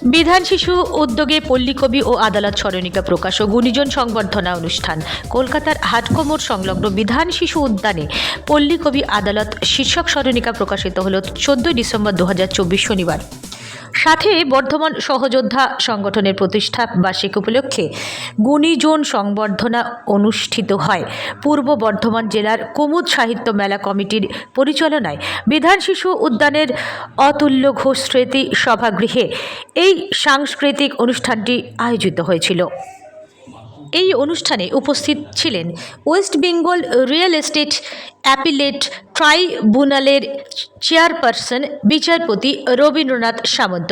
বিধান শিশু উদ্যোগে পল্লীকবি ও আদালত স্মরণিকা প্রকাশ ও গুণীজন সংবর্ধনা অনুষ্ঠান। কলকাতার হাটকোমর সংলগ্ন বিধান শিশু উদ্যানে পল্লীকবি আদালত শীর্ষক স্মরণিকা প্রকাশিত হল 14 ডিসেম্বর 2024 শনিবার। সাথে বর্ধমান সহযোদ্ধা সংগঠনের প্রতিষ্ঠা বার্ষিক উপলক্ষে গুণীজন সংবর্ধনা অনুষ্ঠিত হয়। পূর্ব বর্ধমান জেলার কুমুদ সাহিত্য মেলা কমিটির পরিচালনায় বিধান শিশু উদ্যানের অতুল্য ঘোষ স্মৃতি সভাগৃহে এই সাংস্কৃতিক অনুষ্ঠানটি আয়োজিত হয়েছিল। এই অনুষ্ঠানে উপস্থিত ছিলেন West Bengal real estate appellate ট্রাইব্যুনালের চেয়ারপারসন বিচারপতি রবীন্দ্রনাথ সামন্ত,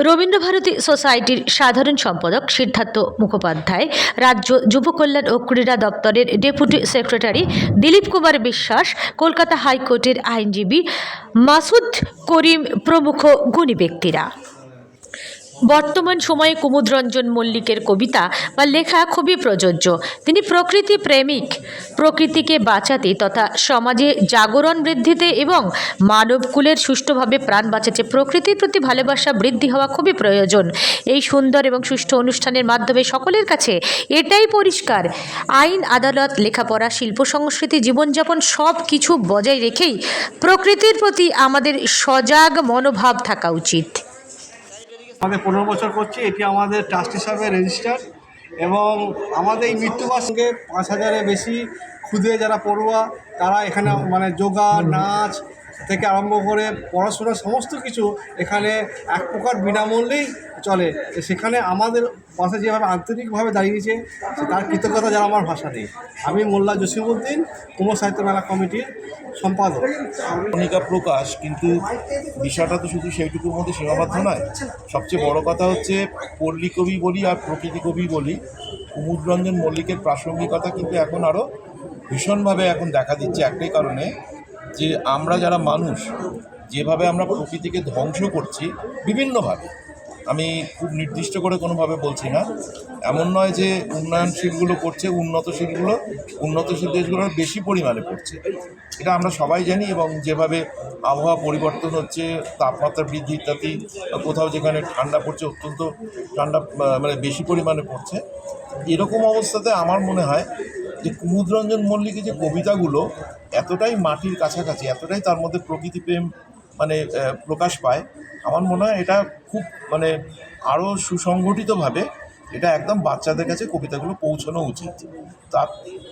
রবীন্দ্রভারতী সোসাইটির সাধারণ সম্পাদক সিদ্ধার্থ মুখোপাধ্যায়, রাজ্য যুব কল্যাণ ও ক্রীড়া দপ্তরের ডেপুটি সেক্রেটারি দিলীপ কুমার বিশ্বাস, কলকাতা হাইকোর্টের আইনজীবী মাসুদ করিম প্রমুখ গুণী ব্যক্তিরা। বর্তমান সময়ে কুমুদরঞ্জন মল্লিকের কবিতা বা লেখা খুবই প্রযোজ্য। তিনি প্রকৃতি প্রেমিক, প্রকৃতিকে বাঁচাতে তথা সমাজে জাগরণ বৃদ্ধিতে এবং মানবকুলের সুষ্ঠুভাবে প্রাণ বাঁচাতে প্রকৃতির প্রতি ভালোবাসা বৃদ্ধি হওয়া খুবই প্রয়োজন। এই সুন্দর এবং সুষ্ঠু অনুষ্ঠানের মাধ্যমে সকলের কাছে এটাই পরিষ্কার, আইন, আদালত, লেখাপড়া, শিল্প, সংস্কৃতি, জীবনযাপন সব কিছু বজায় রেখেই প্রকৃতির প্রতি আমাদের সজাগ মনোভাব থাকা উচিত। আমাদের 15 বছর করছি, এটি আমাদের ট্রাস্ট হিসাবে রেজিস্টার এবং আমাদের এই মৃত্যুবার সঙ্গে 5000-এর বেশি ক্ষুদে যারা পড়ুয়া তারা এখানে মানে যোগা, নাচ থেকে আরম্ভ করে পড়াশোনা সমস্ত কিছু এখানে এক প্রকার বিনামূল্যেই চলে। সেখানে আমাদের পাশে যেভাবে আন্তরিকভাবে দাঁড়িয়েছে তার কৃতজ্ঞতা যারা আমার ভাষা নেই। আমি মোল্লা জসিমউদ্দিন, কুমুদ সাহিত্য মেলা কমিটির সম্পাদক। স্মরণিকা প্রকাশ, কিন্তু বিষয়টা তো শুধু সেইটুকুর মধ্যে সীমাবদ্ধ নয়। সবচেয়ে বড় কথা হচ্ছে পল্লী কবি বলি আর প্রকৃতি কবি বলি, কুমুদরঞ্জন মল্লিকের প্রাসঙ্গিকতা কিন্তু এখন আরও ভীষণভাবে এখন দেখা দিচ্ছে একটাই কারণে, যে আমরা যারা মানুষ যেভাবে আমরা প্রকৃতিকে ধ্বংস করছি বিভিন্নভাবে, আমি খুব নির্দিষ্ট করে কোনোভাবে বলছি না, এমন নয় যে উন্নয়নশীলগুলো করছে, উন্নতশীল দেশগুলোর বেশি পরিমাণে করছে, এটা আমরা সবাই জানি। এবং যেভাবে আবহাওয়া পরিবর্তন হচ্ছে, তাপমাত্রা বৃদ্ধি ইত্যাদি, কোথাও যেখানে ঠান্ডা পড়ছে অত্যন্ত ঠান্ডা মানে বেশি পরিমাণে পড়ছে, এরকম অবস্থাতে আমার মনে হয় যে কুমুদরঞ্জন মল্লিকের যে কবিতাগুলো এতটাই মাটির কাছাকাছি, এতটাই তার মধ্যে প্রকৃতিপ্রেম মানে প্রকাশ পায়, আমার মনে হয় এটা খুব মানে আরও সুসংগঠিতভাবে এটা একদম বাচ্চাদের কাছে কবিতাগুলো পৌঁছানো উচিত। তা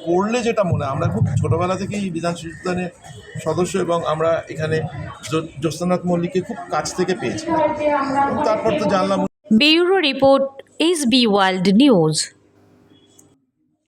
পড়লে যেটা মনে হয়, আমরা খুব ছোটোবেলা থেকেই বিধান শিশু উদ্যানের সদস্য এবং আমরা এখানে জ্যোৎস্নানাথ মল্লিককে খুব কাছ থেকে পেয়েছি, তারপর তো জানলাম। Bureau report, SB world news.